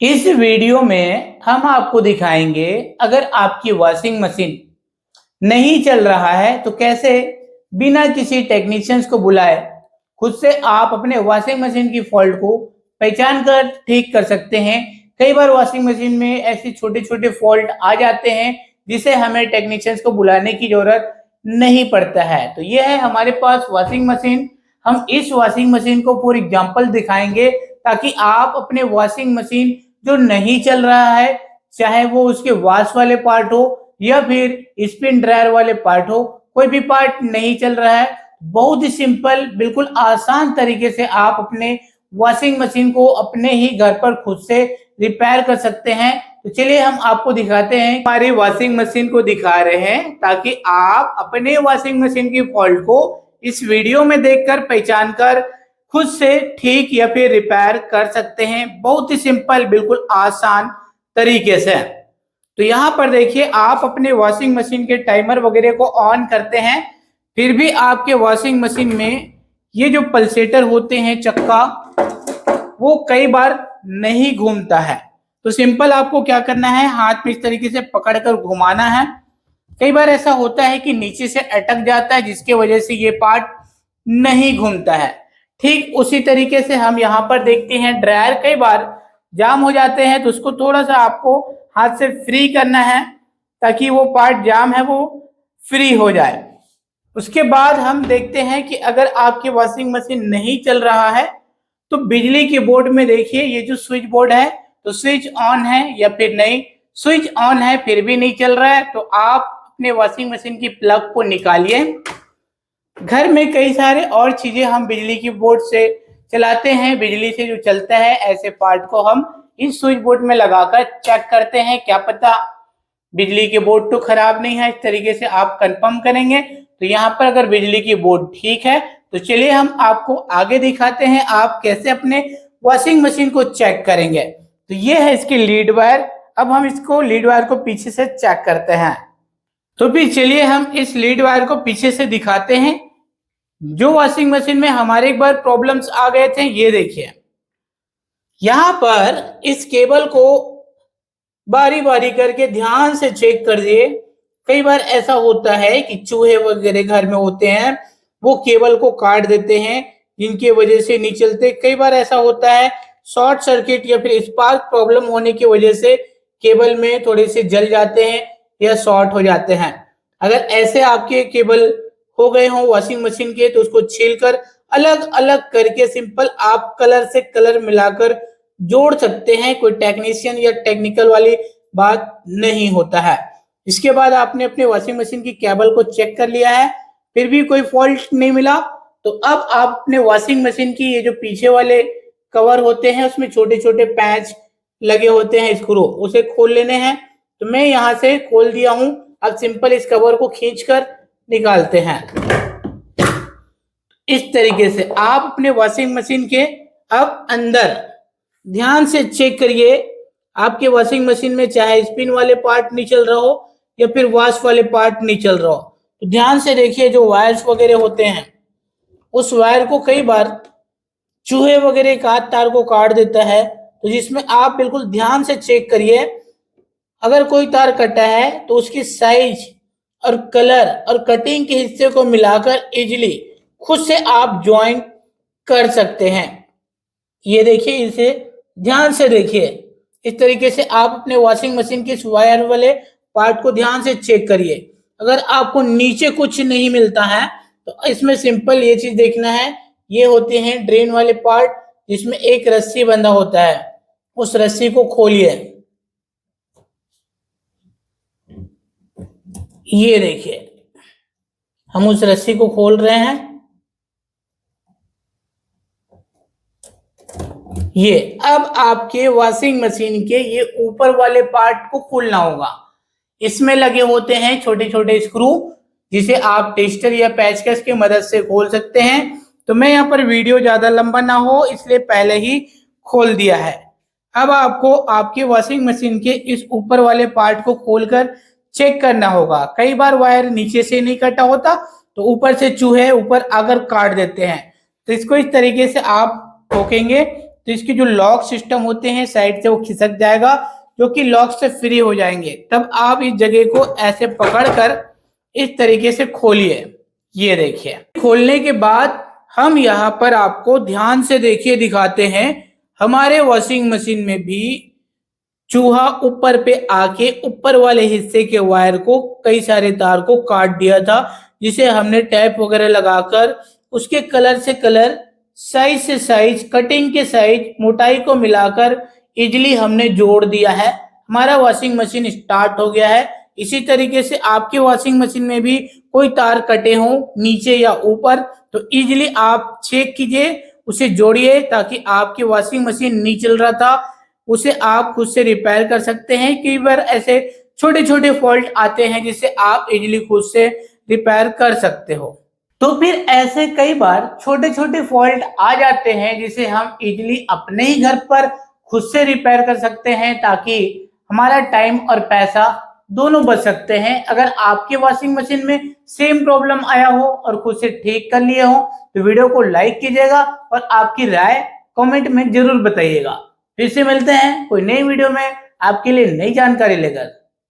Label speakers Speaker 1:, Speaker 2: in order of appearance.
Speaker 1: इस वीडियो में हम आपको दिखाएंगे अगर आपकी वॉशिंग मशीन नहीं चल रहा है तो कैसे बिना किसी टेक्नीशियंस को बुलाए खुद से आप अपने वॉशिंग मशीन की फॉल्ट को पहचान कर ठीक कर सकते हैं। कई बार वॉशिंग मशीन में ऐसे छोटे छोटे फॉल्ट आ जाते हैं जिसे हमें टेक्नीशियंस को बुलाने की जरूरत नहीं पड़ता है। तो ये है हमारे पास वॉशिंग मशीन। हम इस वॉशिंग मशीन को फॉर एग्जांपल दिखाएंगे ताकि आप अपने वॉशिंग मशीन जो नहीं चल रहा है, चाहे वो उसके वॉश वाले पार्ट हो या फिर स्पिन ड्रायर वाले पार्ट हो, कोई भी पार्ट नहीं चल रहा है, बहुत ही सिंपल बिल्कुल आसान तरीके से आप अपने वॉशिंग मशीन को अपने ही घर पर खुद से रिपेयर कर सकते हैं। तो चलिए हम आपको दिखाते हैं, हमारी वॉशिंग मशीन को दिखा रहे हैं ताकि आप अपने वॉशिंग मशीन की फॉल्ट को इस वीडियो में देखकर पहचान कर खुद से ठीक या फिर रिपेयर कर सकते हैं, बहुत ही सिंपल बिल्कुल आसान तरीके से। तो यहाँ पर देखिए, आप अपने वॉशिंग मशीन के टाइमर वगैरह को ऑन करते हैं, फिर भी आपके वॉशिंग मशीन में ये जो पल्सेटर होते हैं चक्का, वो कई बार नहीं घूमता है। तो सिंपल आपको क्या करना है, हाथ में इस तरीके से पकड़कर घुमाना है। कई बार ऐसा होता है कि नीचे से अटक जाता है जिसकी वजह से ये पार्ट नहीं घूमता है। ठीक उसी तरीके से हम यहाँ पर देखते हैं ड्रायर कई बार जाम हो जाते हैं, तो उसको थोड़ा सा आपको हाथ से फ्री करना है ताकि वो पार्ट जाम है वो फ्री हो जाए। उसके बाद हम देखते हैं कि अगर आपकी वॉशिंग मशीन नहीं चल रहा है तो बिजली के बोर्ड में देखिए ये जो स्विच बोर्ड है, तो स्विच ऑन है या फिर नहीं, स्विच ऑन है फिर भी नहीं चल रहा है, तो आप अपने वॉशिंग मशीन की प्लग को निकालिए। घर में कई सारे और चीजें हम बिजली की बोर्ड से चलाते हैं, बिजली से जो चलता है ऐसे पार्ट को हम इस स्विच बोर्ड में लगाकर चेक करते हैं, क्या पता बिजली के बोर्ड तो खराब नहीं है। इस तरीके से आप कंफर्म करेंगे। तो यहाँ पर अगर बिजली की बोर्ड ठीक है तो चलिए हम आपको आगे दिखाते हैं आप कैसे अपने वॉशिंग मशीन को चेक करेंगे। तो ये है इसकी लीड वायर। अब हम इसको लीड वायर को पीछे से चेक करते हैं। तो फिर चलिए हम इस लीड वायर को पीछे से दिखाते हैं। जो वॉशिंग मशीन में हमारे एक बार प्रॉब्लम्स आ गए थे, ये देखिए यहाँ पर इस केबल को बारी बारी करके ध्यान से चेक कर दिए। कई बार ऐसा होता है कि चूहे वगैरह घर में होते हैं, वो केबल को काट देते हैं जिनकी वजह से नहीं चलते। कई बार ऐसा होता है शॉर्ट सर्किट या फिर स्पार्क प्रॉब्लम होने की वजह से केबल में थोड़े से जल जाते हैं या शॉर्ट हो जाते हैं। अगर ऐसे आपके केबल हो गए हों वॉशिंग मशीन के, तो उसको छीलकर अलग अलग करके सिंपल आप कलर से कलर मिलाकर जोड़ सकते हैं। कोई टेक्नीशियन या टेक्निकल वाली बात नहीं होता है। इसके बाद आपने अपने वॉशिंग मशीन की केबल को चेक कर लिया है, फिर भी कोई फॉल्ट नहीं मिला, तो अब आप अपने वॉशिंग मशीन की ये जो पीछे वाले कवर होते हैं उसमें छोटे छोटे पैच लगे होते हैं स्क्रू, उसे खोल लेने हैं। तो मैं यहाँ से खोल दिया हूं। अब सिंपल इस कवर को खींचकर निकालते हैं। इस तरीके से आप अपने वॉशिंग मशीन के अब अंदर ध्यान से चेक करिए। आपके वॉशिंग मशीन में चाहे स्पिन वाले पार्ट नहीं चल रहा हो या फिर वॉश वाले पार्ट नहीं चल रहा हो, तो ध्यान से देखिए जो वायर्स वगैरह होते हैं उस वायर को कई बार चूहे वगैरह काट तार को काट देता है। तो जिसमें आप बिल्कुल ध्यान से चेक करिए, अगर कोई तार कटा है तो उसकी साइज और कलर और कटिंग के हिस्से को मिलाकर इजीली खुद से आप ज्वाइन कर सकते हैं। ये देखिए, इसे ध्यान से देखिए। इस तरीके से आप अपने वॉशिंग मशीन के वायर वाले पार्ट को ध्यान से चेक करिए। अगर आपको नीचे कुछ नहीं मिलता है तो इसमें सिंपल ये चीज देखना है, ये होते हैं ड्रेन वाले पार्ट जिसमें एक रस्सी बंधा होता है, उस रस्सी को खोलिए। ये देखिए हम उस रस्सी को खोल रहे हैं। ये अब आपके वॉशिंग मशीन के ये ऊपर वाले पार्ट को खोलना होगा। इसमें लगे होते हैं छोटे छोटे स्क्रू जिसे आप टेस्टर या पेचकस की मदद से खोल सकते हैं। तो मैं यहाँ पर वीडियो ज्यादा लंबा ना हो इसलिए पहले ही खोल दिया है। अब आपको आपके वॉशिंग मशीन के इस ऊपर वाले पार्ट को खोलकर चेक करना होगा। कई बार वायर नीचे से नहीं कटा होता तो ऊपर से चूहे ऊपर आकर काट देते हैं। तो इसको इस तरीके से आप ठोकेंगे तो इसके जो लॉक सिस्टम होते हैं साइड से वो खिसक जाएगा, जो कि लॉक से फ्री हो जाएंगे। तब आप इस जगह को ऐसे पकड़कर इस तरीके से खोलिए। ये देखिए, खोलने के बाद हम यहाँ पर आपको ध्यान से देखिए दिखाते हैं, हमारे वॉशिंग मशीन में भी चूहा ऊपर पे आके ऊपर वाले हिस्से के वायर को, कई सारे तार को काट दिया था, जिसे हमने टैप वगैरह लगाकर उसके कलर से कलर, साइज से साइज, कटिंग के साइज, मोटाई को मिलाकर इजिली हमने जोड़ दिया है। हमारा वॉशिंग मशीन स्टार्ट हो गया है। इसी तरीके से आपके वॉशिंग मशीन में भी कोई तार कटे हों नीचे या ऊपर, तो इजिली आप चेक कीजिए, उसे जोड़िए, ताकि आपकी वॉशिंग मशीन नहीं चल रहा था उसे आप खुद से रिपेयर कर सकते हैं। कई बार ऐसे छोटे छोटे फॉल्ट आते हैं जिसे आप इजिली खुद से रिपेयर कर सकते हो। तो फिर ऐसे कई बार छोटे छोटे फॉल्ट आ जाते हैं जिसे हम इजिली अपने ही घर पर खुद से रिपेयर कर सकते हैं, ताकि हमारा टाइम और पैसा दोनों बच सकते हैं। अगर आपके वॉशिंग मशीन में सेम प्रॉब्लम आया हो और खुद से ठीक कर लिए हो तो वीडियो को लाइक कीजिएगा और आपकी राय कमेंट में जरूर बताइएगा। फिर से मिलते हैं कोई नई वीडियो में आपके लिए नई जानकारी लेकर।